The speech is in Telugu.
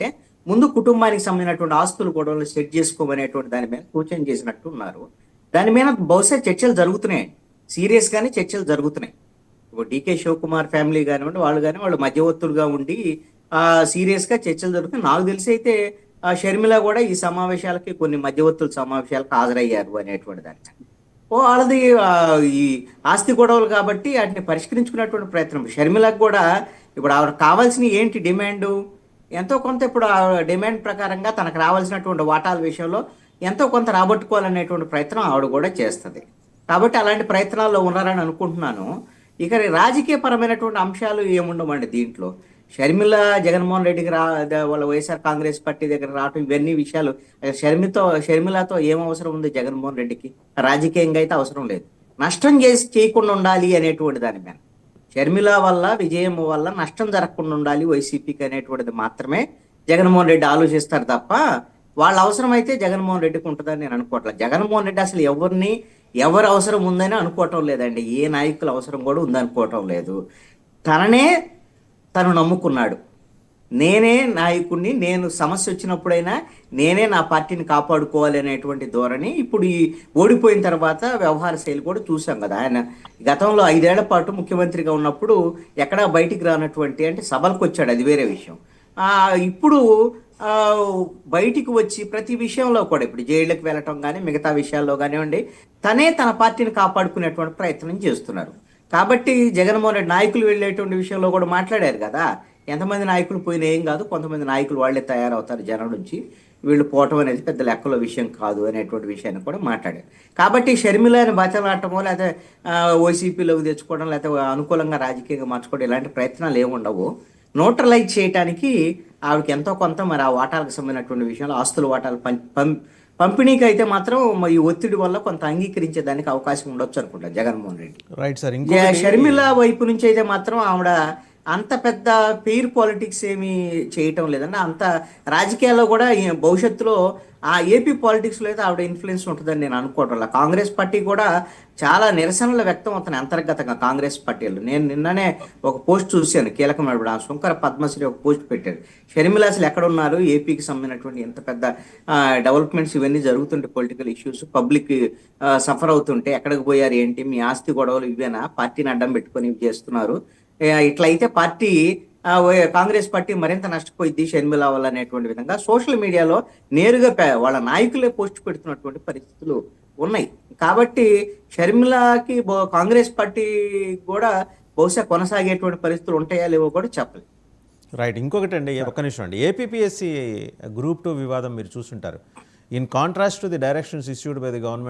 అంటే ముందు కుటుంబానికి సంబంధించినటువంటి ఆస్తులు గొడవలు సెట్ చేసుకోమనేటువంటి దాని మీద సూచన చేసినట్టు ఉన్నారు. దాని మీద బహుశా చర్చలు జరుగుతున్నాయి, సీరియస్ గానే చర్చలు జరుగుతున్నాయి. ఇప్పుడు డీకే శివకుమార్ ఫ్యామిలీ కానివ్వండి, వాళ్ళు కానీ వాళ్ళు మధ్యవర్తులుగా ఉండి సీరియస్ గా చర్చలు జరుగుతున్నాయి. నాకు తెలిసి అయితే షర్మిల కూడా ఈ సమావేశాలకి కొన్ని మధ్యవర్తుల సమావేశాలకు హాజరయ్యారు అనేటువంటి దానికి వాళ్ళది ఈ ఆస్తి గొడవలు కాబట్టి వాటిని పరిష్కరించుకున్నటువంటి ప్రయత్నం షర్మిలకు కూడా. ఇప్పుడు ఆవిడ కావాల్సిన ఏంటి డిమాండ్, ఎంతో కొంత ఇప్పుడు ఆ డిమాండ్ ప్రకారంగా తనకు రావాల్సినటువంటి వాటాల విషయంలో ఎంతో కొంత రాబట్టుకోవాలనేటువంటి ప్రయత్నం ఆవిడ కూడా చేస్తుంది. కాబట్టి అలాంటి ప్రయత్నాల్లో ఉన్నారని అనుకుంటున్నాను. ఇక రాజకీయ పరమైనటువంటి అంశాలు ఏముండవండి దీంట్లో. షర్మిల జగన్మోహన్ రెడ్డికి వాళ్ళ వైఎస్ఆర్ కాంగ్రెస్ పార్టీ దగ్గర రావటం ఇవన్నీ విషయాలు షర్మిలతో ఏం అవసరం ఉంది జగన్మోహన్ రెడ్డికి? రాజకీయంగా అయితే అవసరం లేదు. నష్టం చేయకుండా ఉండాలి అనేటువంటి దాని మీద, షర్మిల వల్ల విజయం వల్ల నష్టం జరగకుండా ఉండాలి వైసీపీకి అనేటువంటిది మాత్రమే జగన్మోహన్ రెడ్డి ఆలోచిస్తారు తప్ప వాళ్ళ అవసరం అయితే జగన్మోహన్ రెడ్డికి ఉంటుందని నేను అనుకోవట్లేదు. జగన్మోహన్ రెడ్డి అసలు ఎవరి అవసరం ఉందని అనుకోవటం లేదండి. ఏ నాయకుల అవసరం కూడా ఉందనుకోవటం లేదు. తను నమ్ముకున్నాడు, నేనే నాయకుడిని, నేను సమస్య వచ్చినప్పుడైనా నేనే నా పార్టీని కాపాడుకోవాలి అనేటువంటి ధోరణి ఇప్పుడు ఈ ఓడిపోయిన తర్వాత వ్యవహార శైలి కూడా చూసాం కదా. ఆయన గతంలో 5 ఏళ్ల పాటు ముఖ్యమంత్రిగా ఉన్నప్పుడు ఎక్కడా బయటికి రానటువంటి, అంటే సభలకు వచ్చాడు, అది వేరే విషయం. ఇప్పుడు బయటికి వచ్చి ప్రతి విషయంలో కూడా ఇప్పుడు జైళ్ళకి వెళ్ళటం కానీ మిగతా విషయాల్లో కానివ్వండి తన పార్టీని కాపాడుకునేటువంటి ప్రయత్నం చేస్తున్నారు. కాబట్టి జగన్మోహన్ రెడ్డి నాయకులు వెళ్ళేటువంటి విషయంలో కూడా మాట్లాడారు కదా. ఎంతమంది నాయకులు పోయినా ఏం కాదు, కొంతమంది నాయకులు వాళ్ళే తయారవుతారు జనం నుంచి, వీళ్ళు పోవటం అనేది పెద్ద లెక్కలో విషయం కాదు అనేటువంటి విషయాన్ని కూడా మాట్లాడారు. కాబట్టి షర్మిలని బతలాటమో లేకపోతే వైసీపీలోకి తెచ్చుకోవడం లేకపోతే అనుకూలంగా రాజకీయంగా మార్చుకోవడం ఇలాంటి ప్రయత్నాలు ఏముండవు. న్యూట్రలైజ్ చేయడానికి ఆవిడకి ఎంతో కొంత మరి ఆ వాటాలకు సంబంధించినటువంటి విషయంలో ఆస్తుల వాటాలు పంపిణీకి అయితే మాత్రం ఈ ఒత్తిడి వల్ల కొంత అంగీకరించేదానికి అవకాశం ఉండొచ్చు అనుకుంటా జగన్మోహన్ రెడ్డి. Right sir. షర్మిల వైపు నుంచి అయితే మాత్రం ఆవిడ అంత పెద్ద పెయిర్ పాలిటిక్స్ ఏమీ చేయటం లేదండి. అంత రాజకీయాల్లో కూడా భవిష్యత్తులో ఆ ఏపీ పాలిటిక్స్లో అయితే ఆవిడ ఇన్ఫ్లుయెన్స్ ఉంటుందని నేను అనుకోవటం. కాంగ్రెస్ పార్టీ కూడా చాలా నిరసనలు వ్యక్తం అవుతున్నాయి అంతర్గతంగా కాంగ్రెస్ పార్టీలో. నేను నిన్ననే ఒక పోస్ట్ చూశాను కీలకమైన, శంకర పద్మశ్రీ ఒక పోస్ట్ పెట్టారు. షర్మిల అసలు ఎక్కడ ఉన్నారు, ఏపీకి సంబంధించినటువంటి ఎంత పెద్ద డెవలప్మెంట్స్ ఇవన్నీ జరుగుతుంటే, పొలిటికల్ ఇష్యూస్ పబ్లిక్ సఫర్ అవుతుంటే ఎక్కడికి పోయారు ఏంటి, మీ ఆస్తి గొడవలు ఇవేనా, పార్టీని అడ్డం పెట్టుకొని ఇవి చేస్తున్నారు, ఇట్లయితే పార్టీ కాంగ్రెస్ పార్టీ మరింత నష్టపోయింది షర్మిల వల్ల అనేటువంటి విధంగా సోషల్ మీడియాలో నేరుగా వాళ్ళ నాయకులే పోస్ట్ పెడుతున్నటువంటి పరిస్థితులు ఉన్నాయి. కాబట్టి షర్మిలకి కాంగ్రెస్ పార్టీ కూడా బహుశా కొనసాగేటువంటి పరిస్థితులు ఉంటాయా లేవో కూడా చెప్పలేదు. రైట్. ఇంకొకటి అండి, ఒక్క నిమిషం అండి. ఏపీపీఎస్సీ గ్రూప్ 2 వివాదం మీరు చూస్తుంటారు. In contrast to the directions issued by the government